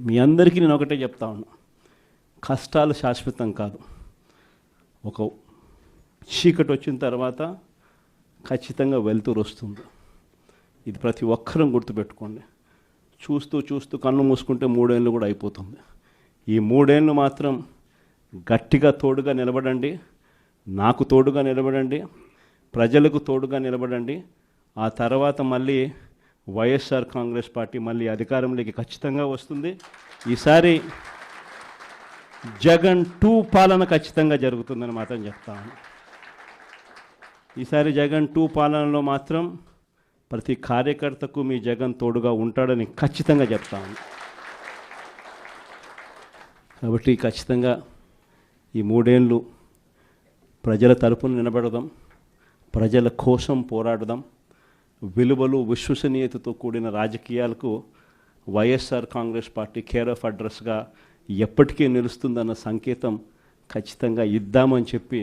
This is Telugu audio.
మీ అందరికీ నేను ఒకటే చెప్తా ఉన్నా, కష్టాలు శాశ్వతం కాదు. ఒక చీకటి వచ్చిన తర్వాత ఖచ్చితంగా వెలుతురు వస్తుంది. ఇది ప్రతి ఒక్కరం గుర్తుపెట్టుకోండి. చూస్తూ చూస్తూ కన్ను మూసుకుంటే 3 ఏళ్ళు కూడా అయిపోతుంది. ఈ 3 ఏళ్ళు మాత్రం గట్టిగా తోడుగా నిలబడండి, నాకు తోడుగా నిలబడండి, ప్రజలకు తోడుగా నిలబడండి. ఆ తర్వాత మళ్ళీ వైఎస్ఆర్ కాంగ్రెస్ పార్టీ మళ్ళీ అధికారంలోకి ఖచ్చితంగా వస్తుంది. ఈసారి జగన్ 2 పాలన ఖచ్చితంగా జరుగుతుందని మాత్రం చెప్తాను. ఈసారి జగన్ 2 పాలనలో మాత్రం ప్రతి కార్యకర్తకు మీ జగన్ తోడుగా ఉంటాడని ఖచ్చితంగా చెప్తాను. కాబట్టి ఖచ్చితంగా ఈ 3 ఏళ్ళు ప్రజల తరపున నిలబడదాం, ప్రజల కోసం పోరాడదాం. విలువలు విశ్వసనీయతతో కూడిన రాజకీయాలకు YSR Congress party care of అడ్రస్గా ఎప్పటికీ నిలుస్తుందన్న సంకేతం ఖచ్చితంగా ఇద్దామని చెప్పి